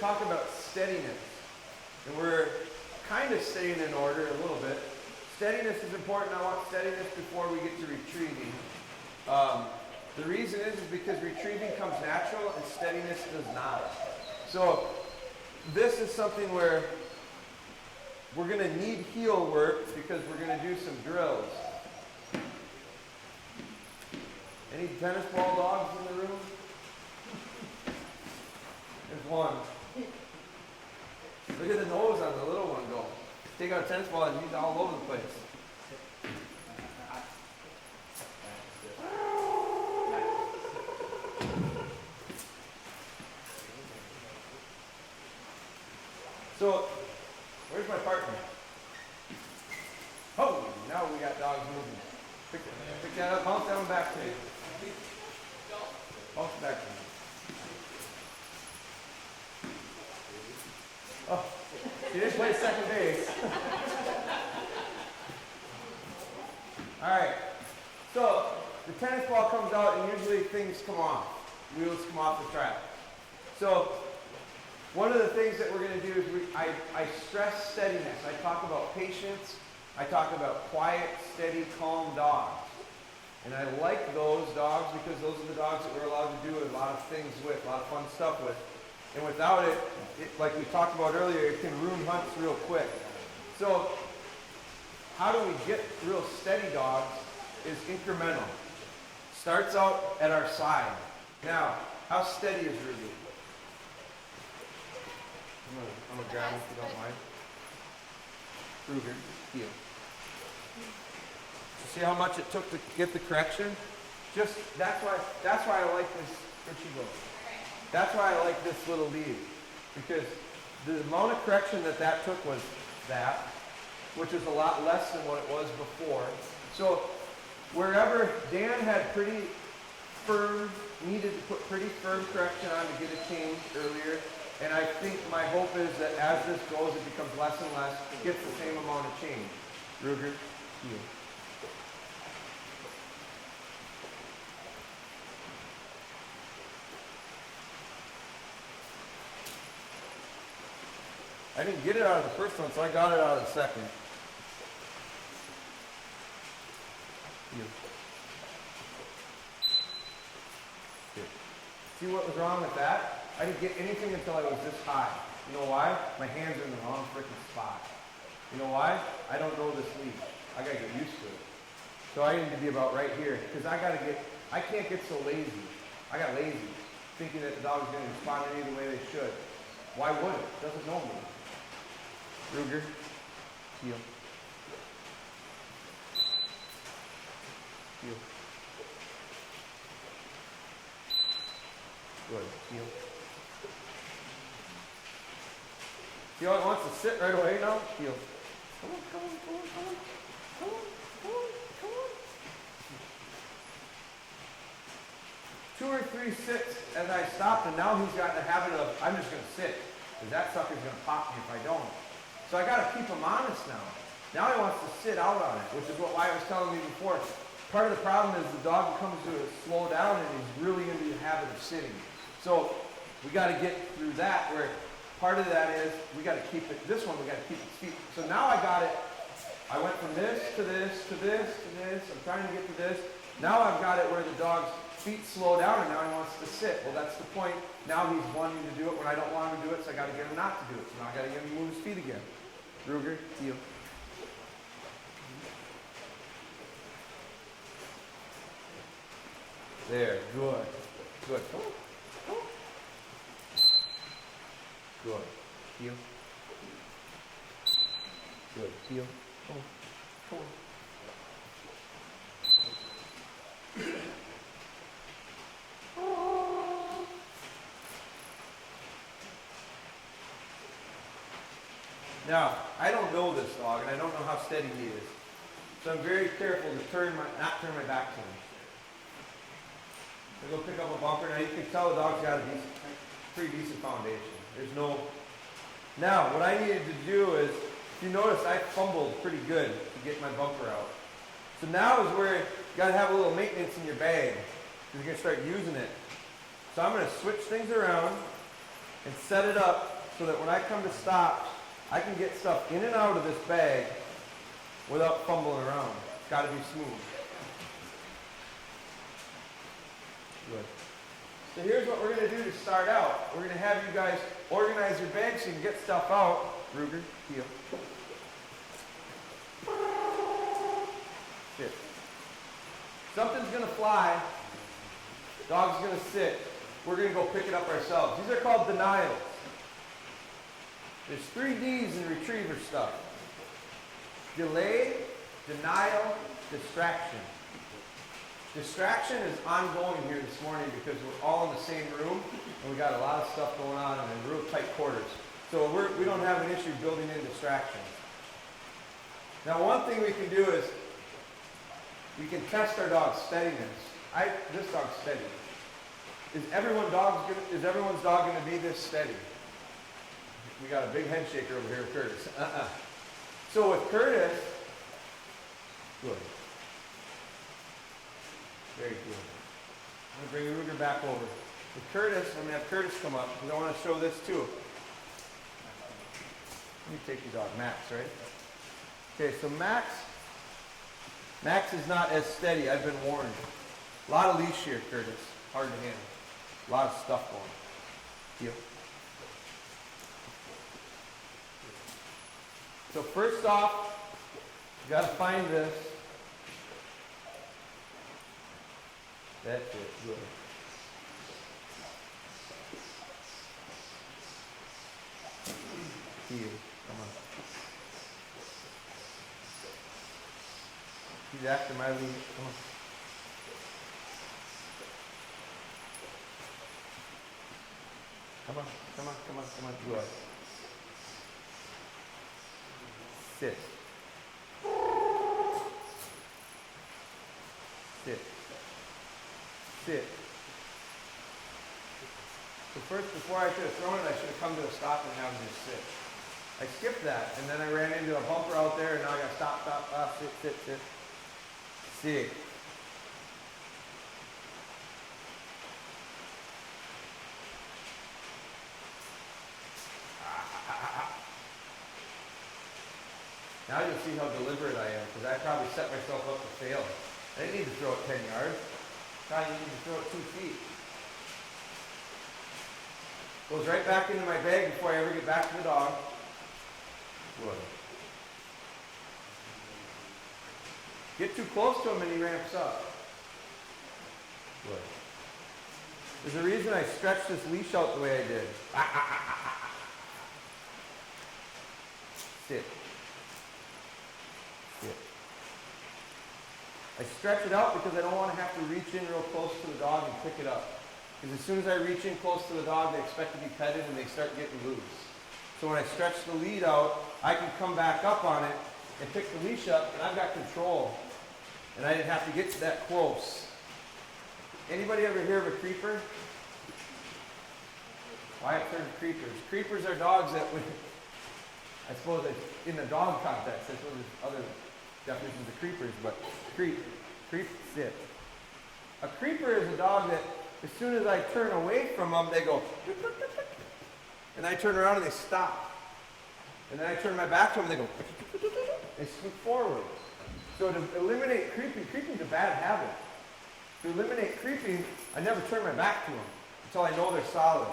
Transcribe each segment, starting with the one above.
talk about steadiness. And we're kind of staying in order a little bit. Steadiness is important. I want steadiness before we get to retrieving. The reason is because retrieving comes natural and steadiness does not. So this is something where we're going to need heel work because we're going to do some drills. Any tennis ball dogs in the room? There's one. Look at the nose on the little one go. Take out a tennis ball and he's all over the place. So, where's my partner? Oh, now we got dogs moving. Pick that up, bounce that one back to me. Bounce it back to me. Oh, she didn't play second base. Alright, so the tennis ball comes out and usually things come off. Wheels come off the track. So one of the things that we're going to do is I stress steadiness. I talk about patience. I talk about quiet, steady, calm dogs. And I like those dogs because those are the dogs that we're allowed to do a lot of things with, a lot of fun stuff with. And without it, like we talked about earlier, it can ruin hunts real quick. So how do we get real steady dogs is incremental. Starts out at our side. Now, how steady is Ruby? I'm gonna grab him if you don't mind. Ruger, heel. So see how much it took to get the correction? Just that's why I like this. Where'd she go? That's why I like this little lead, because the amount of correction that took was that, which is a lot less than what it was before. So wherever Dan had pretty firm, needed to put pretty firm correction on to get it changed earlier, and I think my hope is that as this goes, it becomes less and less, it gets the same amount of change. Ruger, heel. I didn't get it out of the first one, so I got it out of the second. Here. Here. See what was wrong with that? I didn't get anything until I was this high. You know why? My hands are in the wrong freaking spot. You know why? I don't know this leash. I gotta get used to it. So I need to be about right here, because I can't get so lazy. I got lazy, thinking that the dog's gonna respond any the way they should. Why would it? It doesn't know me. Ruger, heel. Heel. Good, heel. See how it wants to sit right away now? Heel. Come on, come on, come on, come on. Come on, come on, come on. 2 or 3 sits as I stopped, and now he's got the habit of, I'm just going to sit, because that sucker's going to pop me if I don't. So I got to keep him honest now. Now he wants to sit out on it, which is what Wyatt was telling me before. Part of the problem is the dog comes to slow down and he's really into the habit of sitting. So we got to get through that, where part of that is we got to keep it, this one we got to keep its feet. So now I got it, I went from this to this to this to this, I'm trying to get to this. Now I've got it where the dog's feet slow down and now he wants to sit. Well, that's the point. Now he's wanting to do it when I don't want him to do it, so I got to get him not to do it. So now I got to get him to move his feet again. Ruger, heel. There, good. Good. Come on. Come on. Good. Heel. Good. Heel. Come on. Come on. Now, I don't know this dog, and I don't know how steady he is. So I'm very careful to not turn my back to him. I go pick up a bumper. Now you can tell the dog's got a pretty decent foundation. There's no... Now, what I needed to do is, if you notice, I fumbled pretty good to get my bumper out. So now is where you got to have a little maintenance in your bag, because you're going to start using it. So I'm going to switch things around and set it up so that when I come to stop, I can get stuff in and out of this bag without fumbling around. It's got to be smooth. Good. So here's what we're going to do to start out. We're going to have you guys organize your bag so you can get stuff out. Ruger, heel. Sit. Something's going to fly. Dog's going to sit. We're going to go pick it up ourselves. These are called denials. There's 3 D's in retriever stuff. Delay, denial, distraction. Distraction is ongoing here this morning because we're all in the same room and we got a lot of stuff going on in real tight quarters. So we don't have an issue building in distractions. Now one thing we can do is we can test our dog's steadiness. This dog's steady. Is everyone's dog going to be this steady? We got a big head shaker over here with Curtis. So with Curtis, good. Very good. I'm going to bring Ruger back over. With Curtis, I'm going to have Curtis come up because I want to show this too. Let me take your dog, Max, right? Okay, so Max is not as steady. I've been warned. A lot of leash here, Curtis. Hard to handle. A lot of stuff going. Heel. So first off, you got to find this. That's it. Good. Heel. Come on. He's after my lead. Come on. Come on, come on, come on, come on. Good. Sit. Sit. Sit. So first, before I could have thrown it, I should have come to a stop and have him just sit. I skipped that, and then I ran into a bumper out there, and now I got to stop, sit, sit, sit. Sit. Now you'll see how deliberate I am, because I probably set myself up to fail. I didn't need to throw it 10 yards. Probably need to throw it 2 feet. Goes right back into my bag before I ever get back to the dog. Good. Get too close to him and he ramps up. Good. There's a reason I stretched this leash out the way I did. Sit. Sit. I stretch it out because I don't want to have to reach in real close to the dog and pick it up. Because as soon as I reach in close to the dog, they expect to be petted and they start getting loose. So when I stretch the lead out, I can come back up on it and pick the leash up, and I've got control. And I didn't have to get to that close. Anybody ever hear of a creeper? Why I've heard of creepers. Creepers are dogs that, I suppose in the dog context, that's what there's other definitions of creepers, but creep, sit. A creeper is a dog that as soon as I turn away from them, they go, and I turn around and they stop. And then I turn my back to them and they go, they scoot forward. So to eliminate creeping is a bad habit. To eliminate creeping, I never turn my back to them until I know they're solid.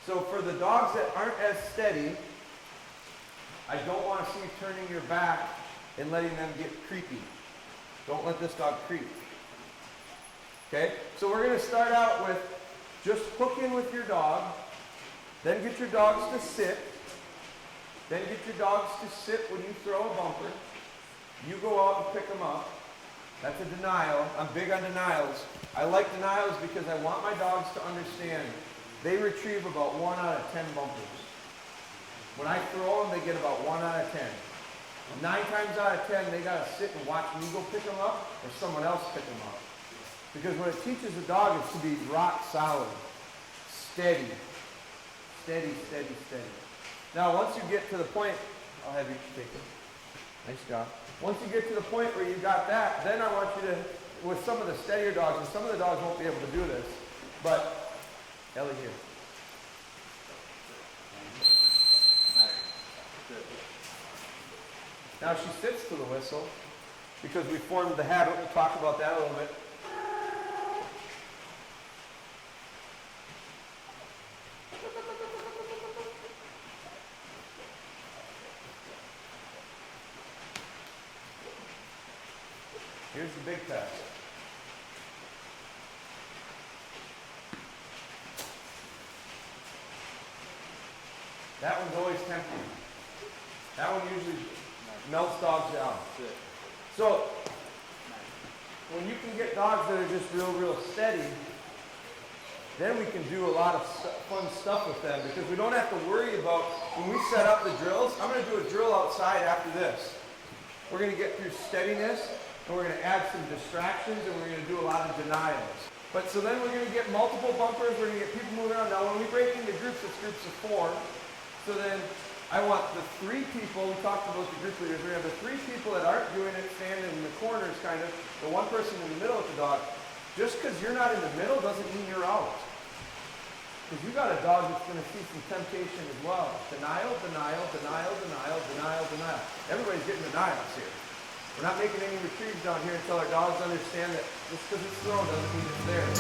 So for the dogs that aren't as steady, I don't want to see you turning your back and letting them get creepy. Don't let this dog creep. Okay? So we're going to start out with just hook in with your dog, then get your dogs to sit, then get your dogs to sit when you throw a bumper. You go out and pick them up. That's a denial. I'm big on denials. I like denials because I want my dogs to understand they retrieve about 1 out of 10 bumpers. When I throw them, they get about 1 out of 10. 9 times out of 10, they got to sit and watch me go pick them up or someone else pick them up. Because what it teaches the dog is to be rock solid, steady, steady, steady, steady. Now, once you get to the point, I'll have you take it. Nice job. Once you get to the point where you got that, then I want you to, with some of the steadier dogs, and some of the dogs won't be able to do this, but Ellie here. Now she sits to the whistle because we formed the habit. We'll talk about that a little bit. Here's the big test. That one's always tempting. That one usually melts dogs down. So, when you can get dogs that are just real steady, then we can do a lot of fun stuff with them because we don't have to worry about, when we set up the drills, I'm going to do a drill outside after this. We're going to get through steadiness, and we're going to add some distractions, and we're going to do a lot of denials. But so then we're going to get multiple bumpers, we're going to get people moving around. Now when we break into groups, it's groups of 4. So then I want the 3 people, we talked about the group leaders, we're going to have the 3 people that aren't doing it, standing in the corners kind of, the 1 person in the middle with the dog. Just because you're not in the middle doesn't mean you're out. Because you got a dog that's going to see some temptation as well. Denial, denial, denial, denial, denial, denial. Everybody's getting denials here. We're not making any retrieves down here until our dogs understand that just because it's thrown doesn't mean it's there.